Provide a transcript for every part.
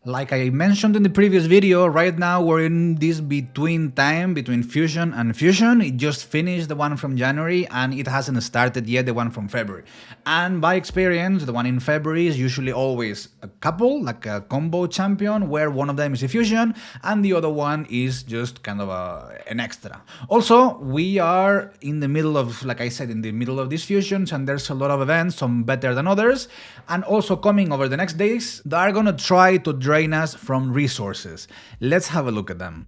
Like I mentioned in the previous video, right now we're in this between time between Fusion and Fusion. It just finished the one from January and it hasn't started yet the one from February. And by experience, the one in February is usually always a couple, like a combo champion, where one of them is a Fusion and the other one is just kind of an extra. Also, we are in the middle of, like I said, in the middle of these Fusions, and there's a lot of events, some better than others, and also coming over the next days, they are gonna try to drain us from resources. Let's have a look at them.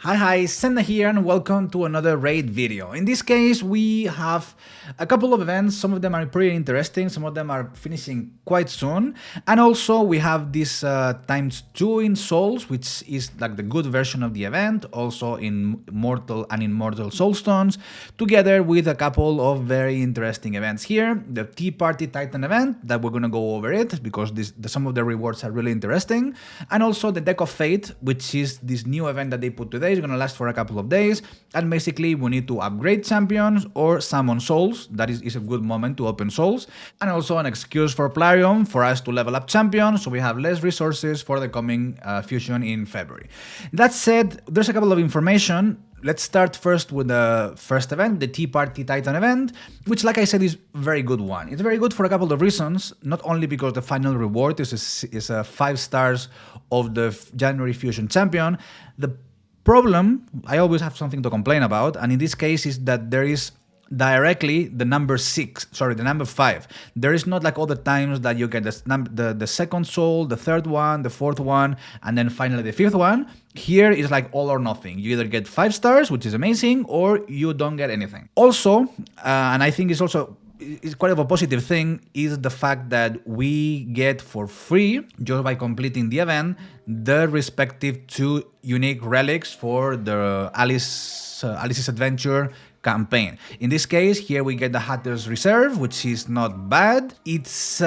Hi, Senda here and welcome to another raid video. In this case, we have a couple of events. Some of them are pretty interesting, some of them are finishing quite soon. And also we have this ×2 in Souls, which is like the good version of the event, also in Mortal and Immortal Soulstones, together with a couple of very interesting events here. The Tea Party Titan event, that we're gonna go over it, because some of the rewards are really interesting. And also the Deck of Fate, which is this new event that they put today. It's going to last for a couple of days, and basically we need to upgrade champions or summon souls. That is a good moment to open souls, and also an excuse for Plarium for us to level up champions, so we have less resources for the coming fusion in February. That said, there's a couple of information. Let's start first with the first event, the Tea Party Titan event, which, like I said, is a very good one. It's very good for a couple of reasons, not only because the final reward is 5 stars of the January Fusion champion. The problem, I always have something to complain about, and in this case is that there is directly the number 5. There is not like other times that you get the second soul, the third one, the fourth one, and then finally the fifth one. Here is like all or nothing. You either get 5 stars, which is amazing, or you don't get anything. Also, and I think it's quite of a positive thing, is the fact that we get for free, just by completing the event, the respective 2 unique relics for the Alice's Adventure campaign. In this case, here we get the Hatter's Reserve, which is not bad. It's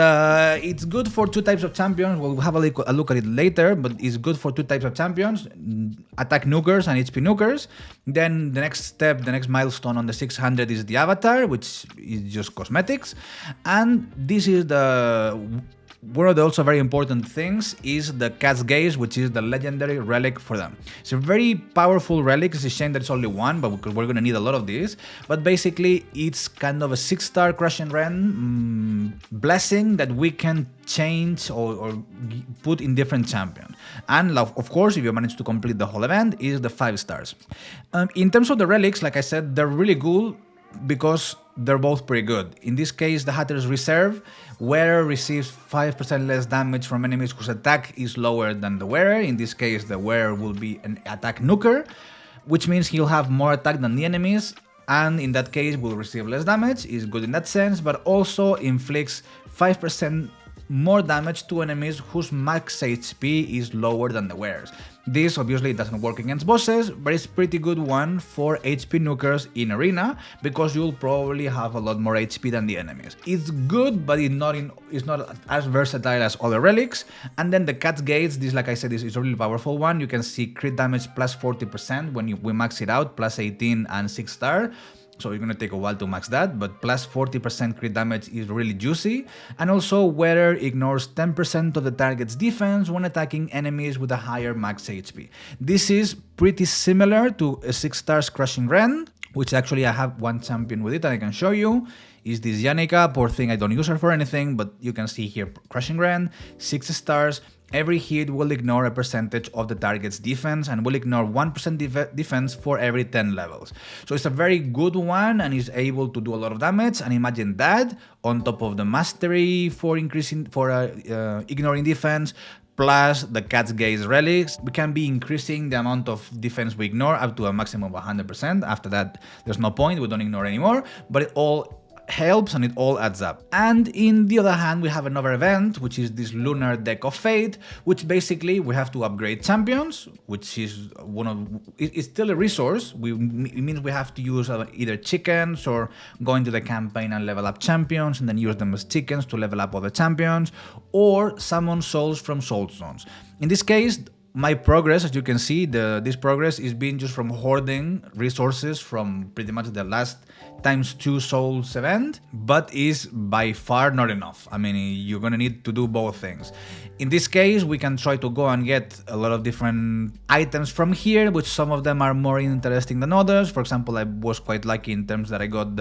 good for 2 types of champions. We'll have a look at it later, but it's good for 2 types of champions, attack nukers and HP nukers. Then the next step, the next milestone on the 600 is the Avatar, which is just cosmetics. And this is one of the also very important things is the Cat's Gaze, which is the legendary relic for them. It's a very powerful relic. It's a shame that it's only one, but because we're going to need a lot of these. But basically, it's kind of a 6-star Crush and Rend blessing that we can change or put in different champions. And of course, if you manage to complete the whole event, is the 5 stars. In terms of the relics, like I said, they're really cool, because they're both pretty good. In this case, the Hatter's Reserve, wearer receives 5% less damage from enemies whose attack is lower than the wearer. In this case, the wearer will be an attack nuker, which means he'll have more attack than the enemies, and in that case will receive less damage. Is good in that sense, but also inflicts 5% more damage to enemies whose max HP is lower than the wearer's. This obviously doesn't work against bosses, but it's a pretty good one for HP nukers in arena, because you'll probably have a lot more HP than the enemies. It's good, but it's not as versatile as other relics. And then the Cat's Gates, this, like I said, is a really powerful one. You can see crit damage plus 40% when we max it out, plus 18 and 6 star. So it's going to take a while to max that, but plus 40% crit damage is really juicy. And also, wearer ignores 10% of the target's defense when attacking enemies with a higher max HP. This is pretty similar to a 6-star Crushing Rend, which actually I have one champion with it and I can show you. Is this Yannicka. Poor thing, I don't use her for anything, but you can see here Crushing Rend, 6 stars. Every hit will ignore a percentage of the target's defense and will ignore 1% defense for every 10 levels. So it's a very good one and is able to do a lot of damage. And imagine that on top of the mastery for ignoring defense, plus the Cat's Gaze relics, we can be increasing the amount of defense we ignore up to a maximum of 100%. After that, there's no point, we don't ignore anymore, but it all helps and it all adds up. And in the other hand, we have another event, which is this Lunar Deck of Fate, which basically we have to upgrade champions, which is it's still a resource. It means we have to use either chickens or go into the campaign and level up champions and then use them as chickens to level up other champions, or summon souls from Soulstones. In this case, my progress, as you can see, this progress is being just from hoarding resources from pretty much the last ×2 souls event, but is by far not enough. I mean, you're gonna need to do both things. In this case, we can try to go and get a lot of different items from here, which some of them are more interesting than others. For example, I was quite lucky in terms that I got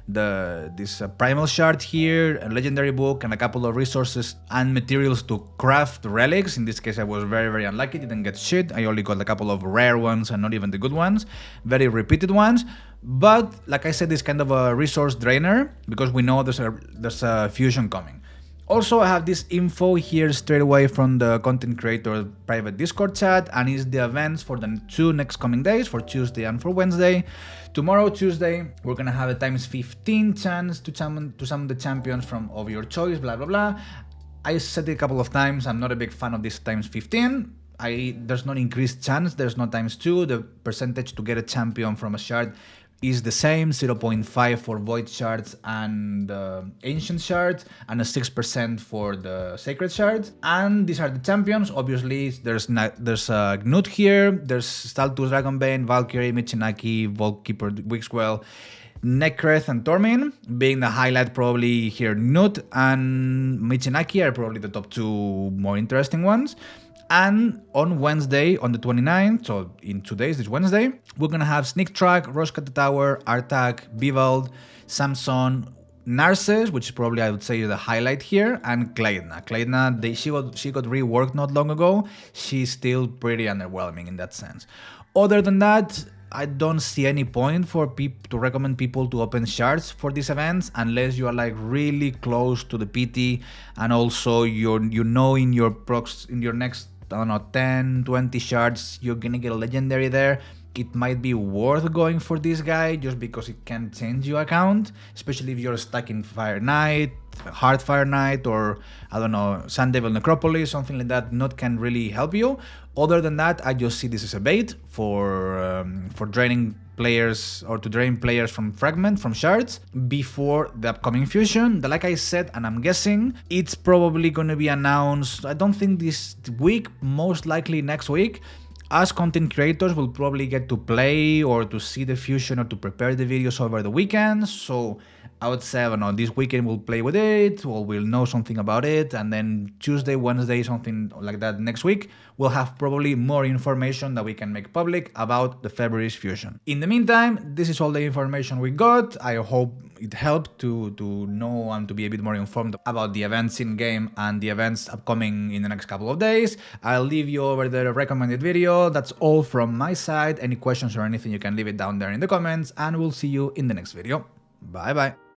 this primal shard here, a legendary book, and a couple of resources and materials to craft relics. In this case, I was very unlucky, didn't get shit. I only got a couple of rare ones and not even the good ones, very repeated ones. But like I said, it's kind of a resource drainer because we know there's a fusion coming. Also, I have this info here straight away from the content creator private Discord chat, and it's the events for the 2 next coming days, for Tuesday and for Wednesday. Tomorrow, Tuesday, we're gonna have a ×15 chance to summon the champions of your choice, blah blah blah. I said it a couple of times, I'm not a big fan of this ×15. There's no increased chance, there's no ×2. The percentage to get a champion from a shard is the same, 0.5 for void shards and ancient shards, and a 6% for the sacred shards. And these are the champions. Obviously, there's Gnut here, there's Staltus, Dragonbane, Valkyrie, Michinaki, Vaultkeeper, Wixwell, Necreth, and Tormin. Being the highlight, probably here Gnut and Michinaki are probably the top 2 more interesting ones. And on Wednesday, on the 29th, so in 2 days, this Wednesday, we're gonna have Sneak Track, Roshka the Tower, Artak, Bivald, Samson, Narses, which is probably, I would say, the highlight here, and Kleidna. Kleidna, she got reworked not long ago. She's still pretty underwhelming in that sense. Other than that, I don't see any point for to recommend people to open shards for these events unless you are like really close to the PT, and also you know in your next, I don't know, 10, 20 shards, you're gonna get a legendary there. It might be worth going for this guy just because it can change your account, especially if you're stuck in Fire Knight, Hard Fire Knight, or I don't know, Sun Devil Necropolis, something like that. Not can really help you. Other than that, I just see this as a bait for draining players, or to drain players from Fragment, from shards, before the upcoming fusion. Like I said, and I'm guessing, it's probably going to be announced, I don't think this week, most likely next week. Us content creators will probably get to play or to see the fusion or to prepare the videos over the weekend. So I would say, I don't know, this weekend we'll play with it, or we'll know something about it, and then Tuesday, Wednesday, something like that next week, we'll have probably more information that we can make public about the February's fusion. In the meantime, this is all the information we got. I hope it helped to know and to be a bit more informed about the events in game and the events upcoming in the next couple of days. I'll leave you over the recommended video. That's all from my side. Any questions or anything, you can leave it down there in the comments, and we'll see you in the next video. Bye bye.